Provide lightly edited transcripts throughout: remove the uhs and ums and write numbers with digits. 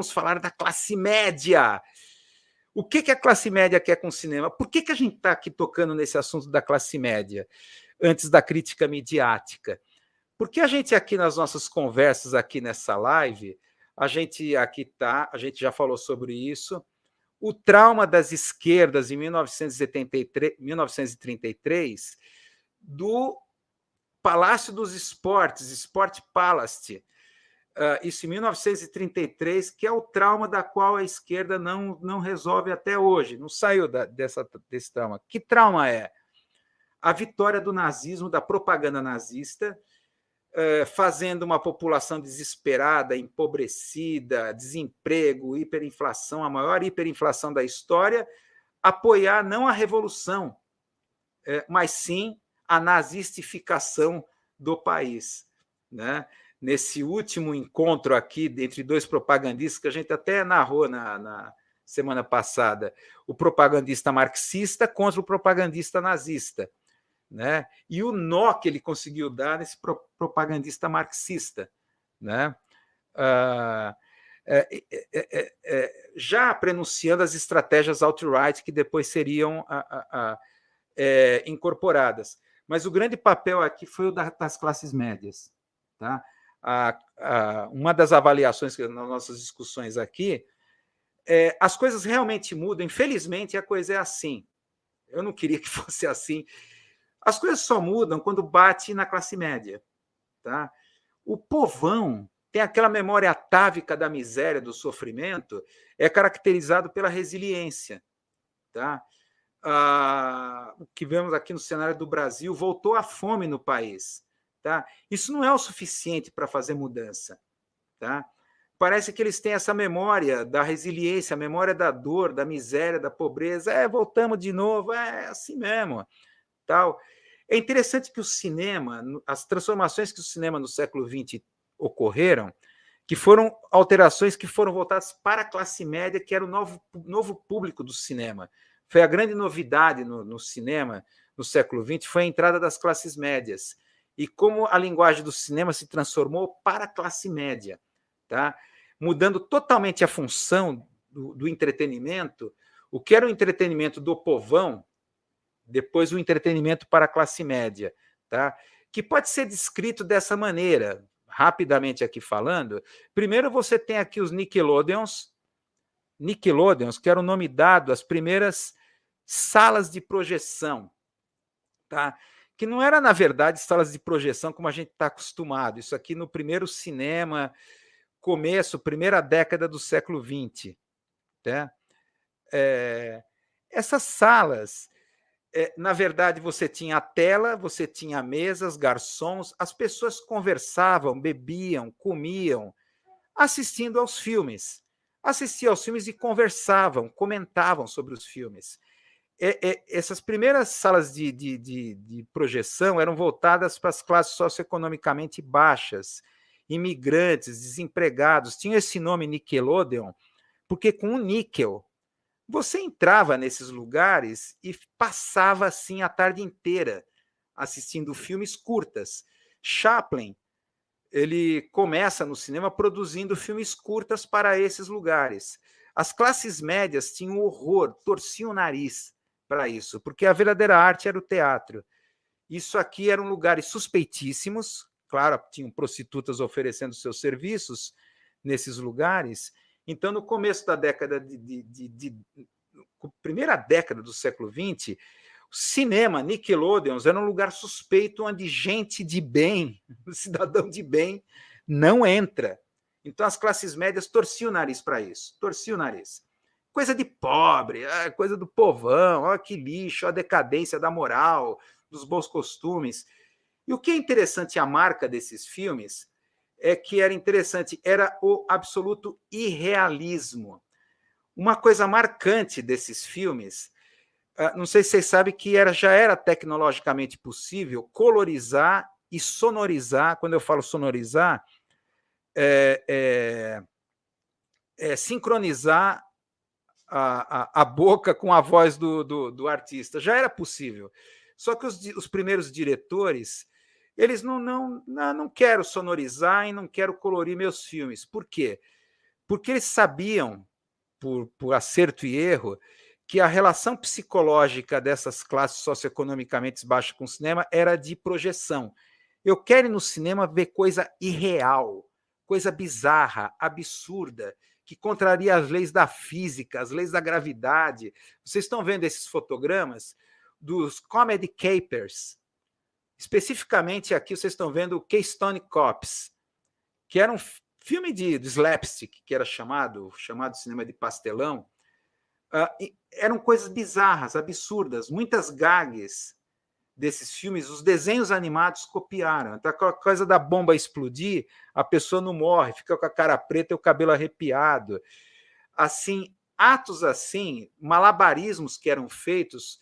vamos falar da classe média. O que a classe média quer com o cinema? Por que a gente está aqui tocando nesse assunto da classe média, antes da crítica midiática? Porque a gente aqui nas nossas conversas, aqui nessa live, a gente já falou sobre isso, o trauma das esquerdas em 1933, do Palácio dos Esportes, Sport Palace, isso em 1933, que é o trauma da qual a esquerda não resolve até hoje, não saiu desse trauma. Que trauma é? A vitória do nazismo, da propaganda nazista, fazendo uma população desesperada, empobrecida, desemprego, hiperinflação, a maior hiperinflação da história, apoiar não a revolução, mas sim a nazistificação do país, né? Nesse último encontro aqui entre dois propagandistas, que a gente até narrou na semana passada, o propagandista marxista contra o propagandista nazista, né? E o nó que ele conseguiu dar nesse propagandista marxista, né? Já prenunciando as estratégias alt-right que depois seriam incorporadas. Mas o grande papel aqui foi o das classes médias. Tá? Uma das avaliações nas nossas discussões aqui, as coisas realmente mudam. Infelizmente, a coisa é assim. Eu não queria que fosse assim. As coisas só mudam quando bate na classe média. Tá? O povão tem aquela memória atávica da miséria, do sofrimento, é caracterizado pela resiliência. Tá? O que vemos aqui no cenário do Brasil, voltou a fome no país. Tá? Isso não é o suficiente para fazer mudança. Tá? Parece que eles têm essa memória da resiliência, a memória da dor, da miséria, da pobreza. Voltamos de novo, é assim mesmo. Tal. É interessante que o cinema, as transformações que o cinema no século XX ocorreram, que foram alterações que foram voltadas para a classe média, que era o novo público do cinema. Foi a grande novidade no cinema no século XX, foi a entrada das classes médias. E como a linguagem do cinema se transformou para a classe média, tá? Mudando totalmente a função do entretenimento, o que era o entretenimento do povão, depois o entretenimento para a classe média, tá? Que pode ser descrito dessa maneira, rapidamente aqui falando. Primeiro você tem aqui os Nickelodeons, que era o nome dado às primeiras salas de projeção, tá? Que não era, na verdade, salas de projeção como a gente está acostumado. Isso aqui no primeiro cinema, primeira década do século XX. Tá? Essas salas, na verdade, você tinha a tela, você tinha mesas, garçons, as pessoas conversavam, bebiam, comiam, assistindo aos filmes. Assistiam aos filmes e conversavam, comentavam sobre os filmes. Essas primeiras salas de projeção eram voltadas para as classes socioeconomicamente baixas, imigrantes, desempregados. Tinha esse nome Nickelodeon, porque com o níquel, você entrava nesses lugares e passava assim a tarde inteira assistindo filmes curtas. Chaplin, ele começa no cinema produzindo filmes curtas para esses lugares. As classes médias tinham horror, torciam o nariz para isso, porque a verdadeira arte era o teatro. Isso aqui eram lugares suspeitíssimos, claro, tinham prostitutas oferecendo seus serviços nesses lugares. Então, no começo da primeira década do século XX, o cinema, Nickelodeons, era um lugar suspeito onde gente de bem, cidadão de bem, não entra. Então, as classes médias torciam o nariz para isso, torciam o nariz. Coisa de pobre, coisa do povão, olha que lixo, a decadência da moral, dos bons costumes. E o que é interessante, a marca desses filmes, é que era o absoluto irrealismo. Uma coisa marcante desses filmes, não sei se vocês sabem que já era tecnologicamente possível colorizar e sonorizar. Quando eu falo sonorizar, sincronizar a boca com a voz do artista. Já era possível. Só que os primeiros diretores, eles não quero sonorizar e não quero colorir meus filmes. Por quê? porque eles sabiam, por acerto e erro, que a relação psicológica dessas classes socioeconomicamente baixas com o cinema era de projeção. Eu quero ir no cinema ver coisa irreal, coisa bizarra, absurda, que contraria as leis da física, as leis da gravidade. Vocês estão vendo esses fotogramas dos comedy capers. Especificamente aqui vocês estão vendo o Keystone Cops, que era um filme de slapstick, que era chamado cinema de pastelão. Eram coisas bizarras, absurdas, muitas gags desses filmes, os desenhos animados copiaram. Então, aquela coisa da bomba explodir, a pessoa não morre, fica com a cara preta e o cabelo arrepiado. Assim, atos assim, malabarismos que eram feitos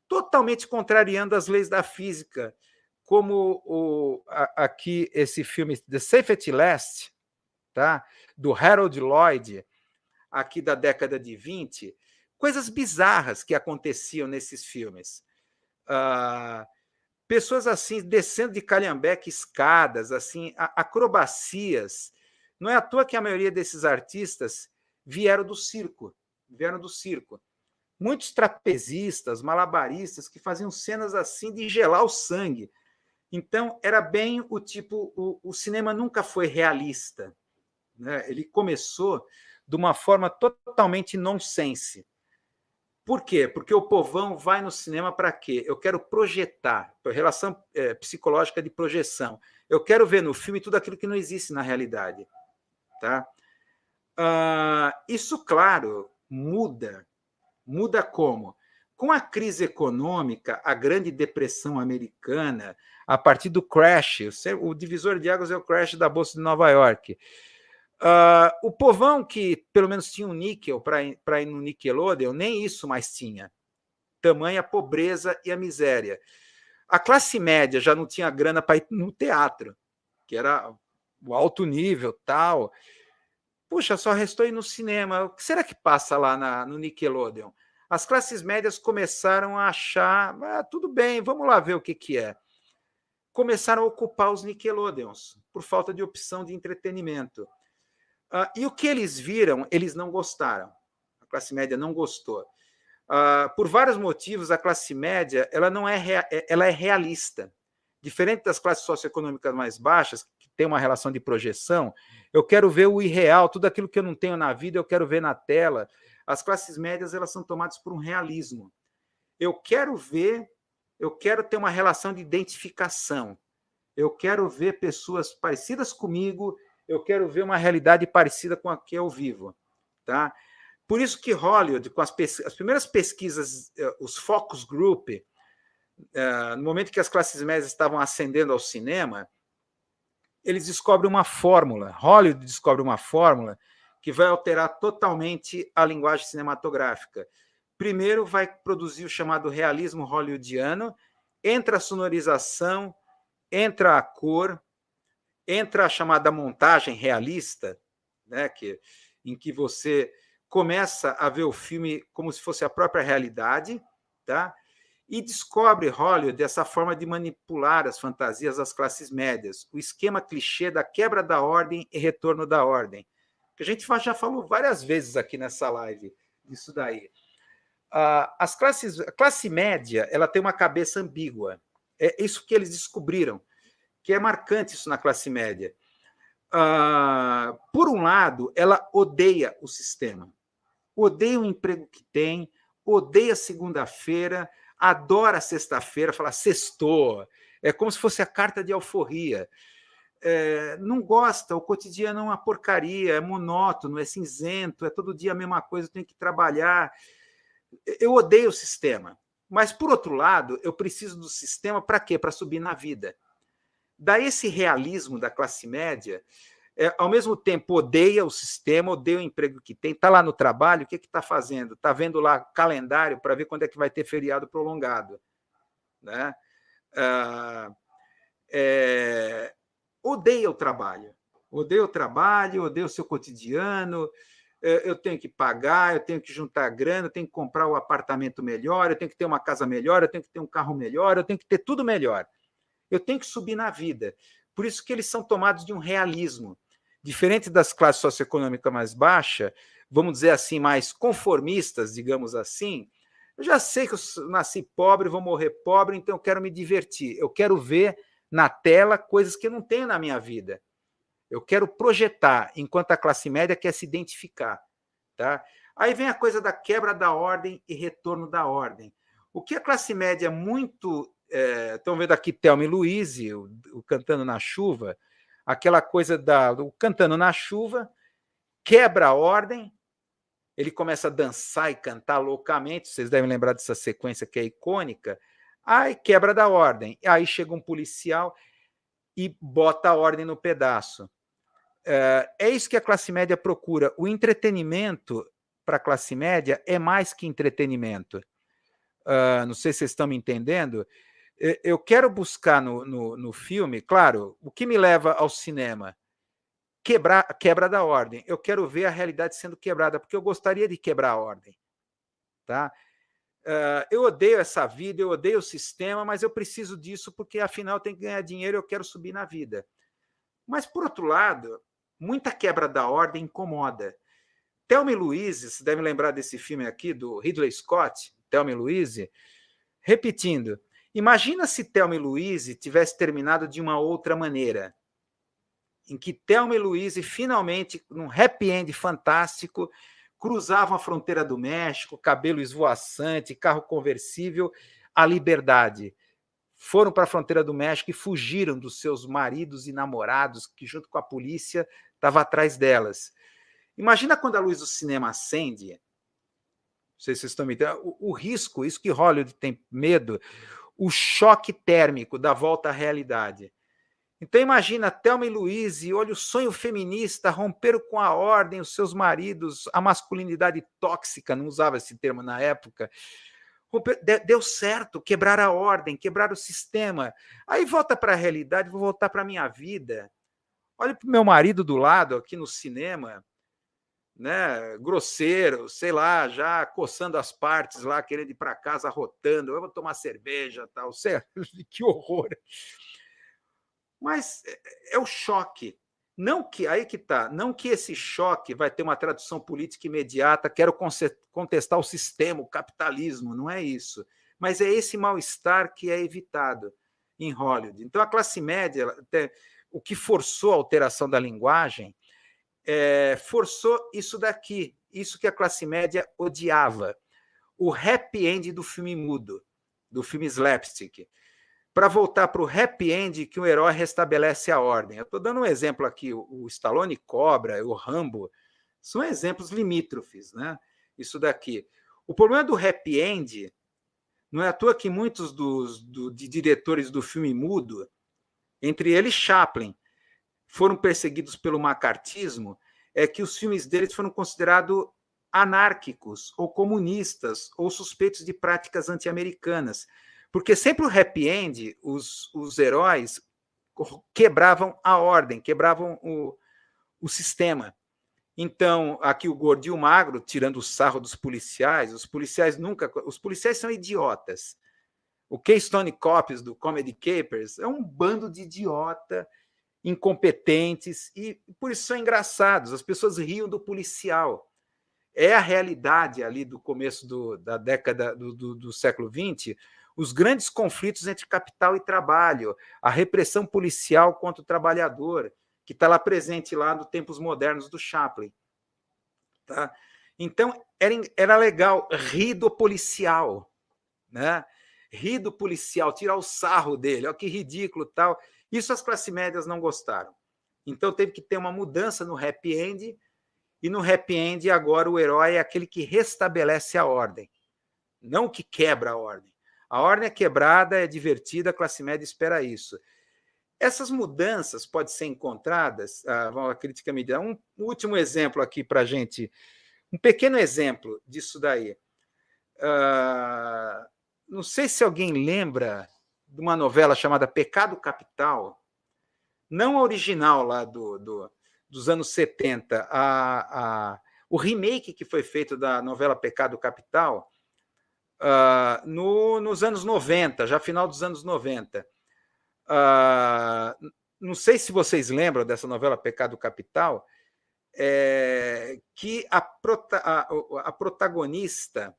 totalmente contrariando as leis da física, como aqui esse filme The Safety Last, tá? Do Harold Lloyd, aqui da década de 20, coisas bizarras que aconteciam nesses filmes. Pessoas assim descendo de calhambeque escadas, assim, acrobacias. Não é à toa que a maioria desses artistas vieram do circo. Muitos trapezistas, malabaristas que faziam cenas assim de gelar o sangue. Então, era bem o tipo... O cinema nunca foi realista, né? Ele começou de uma forma totalmente nonsense. Por quê? Porque o povão vai no cinema para quê? Eu quero projetar, relação psicológica de projeção. Eu quero ver no filme tudo aquilo que não existe na realidade. Tá? Isso, claro, muda. Muda como? Com a crise econômica, a Grande Depressão Americana, a partir do crash, o divisor de águas é o crash da Bolsa de Nova York. O povão que pelo menos tinha um níquel para ir no Nickelodeon, nem isso mais tinha. Tamanha a pobreza e a miséria. A classe média já não tinha grana para ir no teatro, que era o alto nível, tal. Puxa, só restou ir no cinema. O que será que passa lá no Nickelodeon? As classes médias começaram a achar, tudo bem, vamos lá ver o que é. Começaram a ocupar os Nickelodeons, por falta de opção de entretenimento. E o que eles viram, eles não gostaram. A classe média não gostou. Por vários motivos, a classe média ela é realista. Diferente das classes socioeconômicas mais baixas, que tem uma relação de projeção, eu quero ver o irreal, tudo aquilo que eu não tenho na vida, eu quero ver na tela. As classes médias elas são tomadas por um realismo. Eu quero ter uma relação de identificação. Eu quero ver pessoas parecidas comigo, eu quero ver uma realidade parecida com a que eu vivo. Tá? Por isso que Hollywood, com as primeiras pesquisas, os focus group, no momento que as classes médias estavam ascendendo ao cinema, eles descobrem uma fórmula, Hollywood descobre uma fórmula que vai alterar totalmente a linguagem cinematográfica. Primeiro vai produzir o chamado realismo hollywoodiano, entra a sonorização, entra a cor, entra a chamada montagem realista, né, em que você começa a ver o filme como se fosse a própria realidade, tá? E descobre Hollywood essa forma de manipular as fantasias das classes médias, o esquema clichê da quebra da ordem e retorno da ordem, que a gente já falou várias vezes aqui nessa live disso daí. A classe média ela tem uma cabeça ambígua. É isso que eles descobriram, que é marcante isso na classe média. Por um lado, ela odeia o sistema, odeia o emprego que tem, odeia segunda-feira, adora sexta-feira, fala sextou, é como se fosse a carta de alforria. Não gosta, o cotidiano é uma porcaria, é monótono, é cinzento, é todo dia a mesma coisa, eu tenho que trabalhar. Eu odeio o sistema, mas, por outro lado, eu preciso do sistema para quê? Para subir na vida. Daí esse realismo da classe média, ao mesmo tempo odeia o sistema, odeia o emprego que tem, está lá no trabalho, o que está fazendo? Está vendo lá calendário para ver quando é que vai ter feriado prolongado. Né? Odeia o trabalho, odeia o seu cotidiano, eu tenho que pagar, eu tenho que juntar grana, eu tenho que comprar um apartamento melhor, eu tenho que ter uma casa melhor, eu tenho que ter um carro melhor, eu tenho que ter tudo melhor. Eu tenho que subir na vida. Por isso que eles são tomados de um realismo. diferente das classes socioeconômicas mais baixas, vamos dizer assim, mais conformistas, digamos assim, eu já sei que eu nasci pobre, vou morrer pobre, então eu quero me divertir. Eu quero ver na tela coisas que eu não tenho na minha vida. Eu quero projetar, enquanto a classe média quer se identificar. Tá? Aí vem a coisa da quebra da ordem e retorno da ordem. O que a classe média muito... estão vendo aqui Thelma e Louise, o Cantando na Chuva, aquela coisa do Cantando na Chuva, quebra a ordem, ele começa a dançar e cantar loucamente, vocês devem lembrar dessa sequência que é icônica, aí quebra da ordem, aí chega um policial e bota a ordem no pedaço. É isso que a classe média procura. O entretenimento para a classe média é mais que entretenimento. Não sei se vocês estão me entendendo. Eu quero buscar no filme, claro, o que me leva ao cinema? Quebra da ordem. Eu quero ver a realidade sendo quebrada, porque eu gostaria de quebrar a ordem. Tá? Eu odeio essa vida, eu odeio o sistema, mas eu preciso disso porque, afinal, eu tenho que ganhar dinheiro e eu quero subir na vida. Mas, por outro lado, muita quebra da ordem incomoda. Thelma e Louise, você deve lembrar desse filme aqui, do Ridley Scott, Thelma e Louise. Repetindo, imagina se Thelma e Louise tivesse terminado de uma outra maneira, em que Thelma e Louise, finalmente, num happy end fantástico, cruzavam a fronteira do México, cabelo esvoaçante, carro conversível, à liberdade. Foram para a fronteira do México e fugiram dos seus maridos e namorados, que, junto com a polícia, estavam atrás delas. Imagina quando a luz do cinema acende, não sei se vocês estão me entendendo, o risco, isso que Hollywood tem medo, o choque térmico da volta à realidade. Então imagina Thelma e Louise, olha o sonho feminista, romperam com a ordem, os seus maridos, a masculinidade tóxica, não usava esse termo na época, deu certo, quebrar a ordem, quebrar o sistema. Aí volta para a realidade, vou voltar para a minha vida. Olha para o meu marido do lado, aqui no cinema, né, grosseiro, sei lá, já coçando as partes lá, querendo ir para casa, arrotando, eu vou tomar cerveja, tal, sei, que horror. Mas é o choque. Não que aí que tá, não que esse choque vai ter uma tradução política imediata, quero contestar o sistema, o capitalismo, não é isso. Mas é esse mal-estar que é evitado em Hollywood. Então a classe média, o que forçou a alteração da linguagem, forçou isso daqui, isso que a classe média odiava, o happy end do filme mudo, do filme slapstick, para voltar para o happy end que o herói restabelece a ordem. Eu estou dando um exemplo aqui, o Stallone Cobra, o Rambo, são exemplos limítrofes, né? Isso daqui. O problema do happy end, não é à toa que muitos de diretores do filme mudo, entre eles Chaplin, foram perseguidos pelo macartismo, é que os filmes deles foram considerados anárquicos, ou comunistas, ou suspeitos de práticas anti-americanas. Porque sempre o happy end, os heróis quebravam a ordem, quebravam o sistema. Então, aqui o gordo e o magro, tirando o sarro dos policiais, os policiais são idiotas. O Keystone Cops do Comedy Capers é um bando de idiota, incompetentes, e por isso são engraçados. As pessoas riam do policial. É a realidade ali do começo da década do século XX, os grandes conflitos entre capital e trabalho, a repressão policial contra o trabalhador, que está lá presente lá nos tempos modernos do Chaplin. Tá? Então, era legal rir do policial, né? Rir do policial, tirar o sarro dele, olha que ridículo, tal. Isso as classes médias não gostaram. Então, teve que ter uma mudança no happy end, e no happy end agora o herói é aquele que restabelece a ordem, não que quebra a ordem. A ordem é quebrada, é divertida, a classe média espera isso. Essas mudanças podem ser encontradas, a crítica mediana. Um último exemplo aqui para a gente, um pequeno exemplo disso daí. Não sei se alguém lembra de uma novela chamada Pecado Capital, não a original lá dos anos 70, o remake que foi feito da novela Pecado Capital, nos anos 90, já final dos anos 90. não sei se vocês lembram dessa novela Pecado Capital, que a protagonista,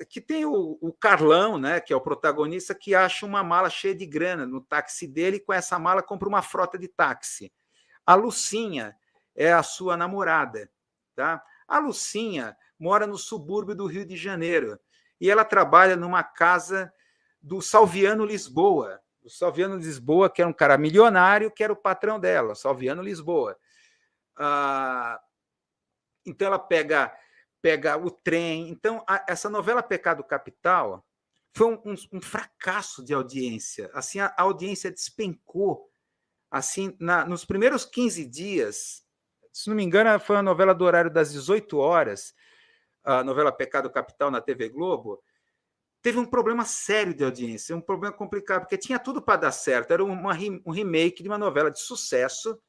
que tem o Carlão, né, que é o protagonista, que acha uma mala cheia de grana no táxi dele, e com essa mala compra uma frota de táxi. A Lucinha é a sua namorada. Tá? A Lucinha mora no subúrbio do Rio de Janeiro e ela trabalha numa casa do Salviano Lisboa. O Salviano Lisboa, que era um cara milionário, que era o patrão dela, Salviano Lisboa. Então ela pega o trem. Então, essa novela Pecado Capital foi um fracasso de audiência. Assim, a audiência despencou. Assim, nos primeiros 15 dias, se não me engano, foi uma novela do horário das 18 horas, a novela Pecado Capital na TV Globo, teve um problema sério de audiência, um problema complicado, porque tinha tudo para dar certo. Era um remake de uma novela de sucesso,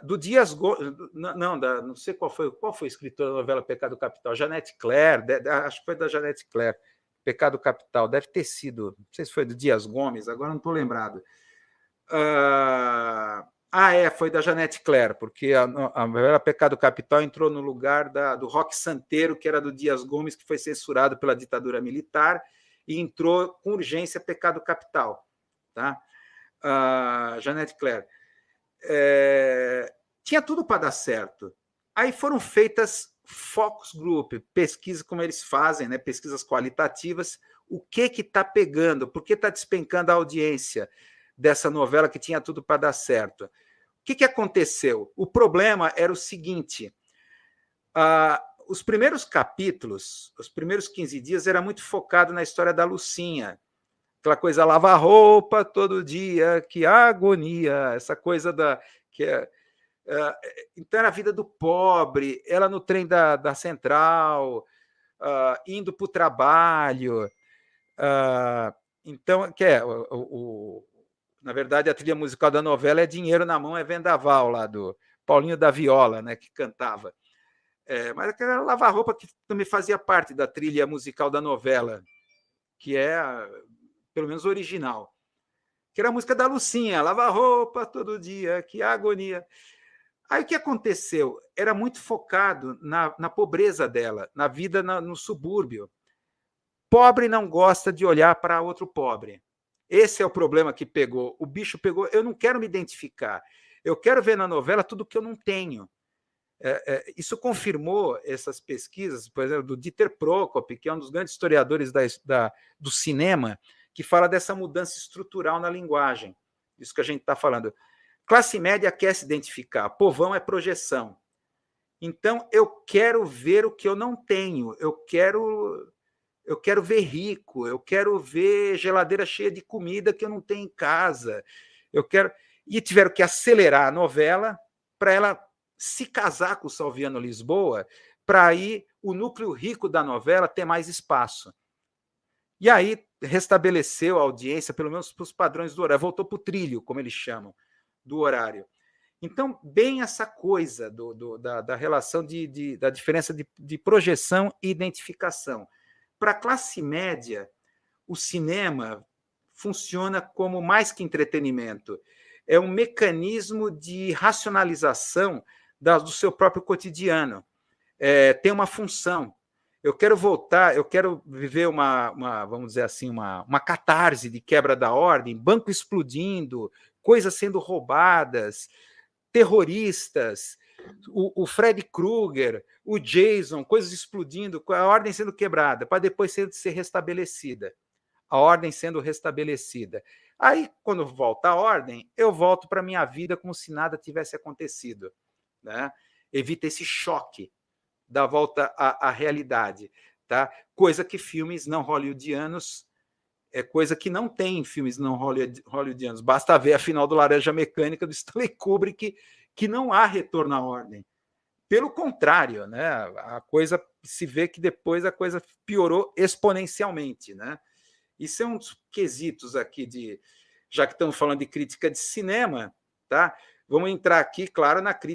do Dias Gomes, não sei qual foi o escritor da novela Pecado Capital, Janete Claire, acho que foi da Janete Claire, Pecado Capital, deve ter sido, não sei se foi do Dias Gomes, agora não estou lembrado. Foi da Janete Claire, porque a novela Pecado Capital entrou no lugar do Roque Santeiro, que era do Dias Gomes, que foi censurado pela ditadura militar, e entrou com urgência Pecado Capital. Tá? Janete Claire. Tinha tudo para dar certo. Aí foram feitas focus group, pesquisas como eles fazem, né, pesquisas qualitativas, o que está pegando, por que está despencando a audiência dessa novela que tinha tudo para dar certo. O que aconteceu? O problema era o seguinte, os primeiros capítulos, os primeiros 15 dias, era muito focado na história da Lucinha, aquela coisa, lavar roupa todo dia, que agonia, essa coisa então era a vida do pobre, ela no trem da central, indo para o trabalho. Então, na verdade, a trilha musical da novela é Dinheiro na Mão é Vendaval, lá do Paulinho da Viola, né, que cantava. Mas aquela lavar roupa que também fazia parte da trilha musical da novela, que é, pelo menos, original, que era a música da Lucinha, lavar roupa todo dia, que agonia. Aí o que aconteceu? Era muito focado na pobreza dela, na vida no subúrbio. Pobre não gosta de olhar para outro pobre. Esse é o problema que pegou. O bicho pegou. Eu não quero me identificar. Eu quero ver na novela tudo que eu não tenho. Isso confirmou essas pesquisas, por exemplo, do Dieter Prokop, que é um dos grandes historiadores do cinema, que fala dessa mudança estrutural na linguagem. Isso que a gente está falando. Classe média quer se identificar, povão é projeção. Então, eu quero ver o que eu não tenho, eu quero ver rico, eu quero ver geladeira cheia de comida que eu não tenho em casa. E tiveram que acelerar a novela para ela se casar com o Salviano Lisboa, para aí o núcleo rico da novela ter mais espaço. E aí restabeleceu a audiência, pelo menos para os padrões do horário, voltou para o trilho, como eles chamam, do horário. Então, bem essa coisa da relação da diferença de projeção e identificação. Para a classe média, o cinema funciona como mais que entretenimento. É um mecanismo de racionalização do seu próprio cotidiano. Tem uma função. Eu quero voltar, eu quero viver vamos dizer assim, uma catarse de quebra da ordem, banco explodindo, coisas sendo roubadas, terroristas, o Freddy Krueger, o Jason, coisas explodindo, a ordem sendo quebrada, para depois ser restabelecida. A ordem sendo restabelecida. Aí, quando volta a ordem, eu volto para a minha vida como se nada tivesse acontecido. Né? Evita esse choque da volta à realidade. Tá? Coisa que filmes não hollywoodianos, coisa que não tem em filmes não hollywoodianos. Basta ver a final do Laranja Mecânica do Stanley Kubrick, que não há retorno à ordem. Pelo contrário, né? A coisa se vê que depois a coisa piorou exponencialmente. Né? Isso é um dos quesitos aqui, já que estamos falando de crítica de cinema, tá? Vamos entrar aqui, claro, na crítica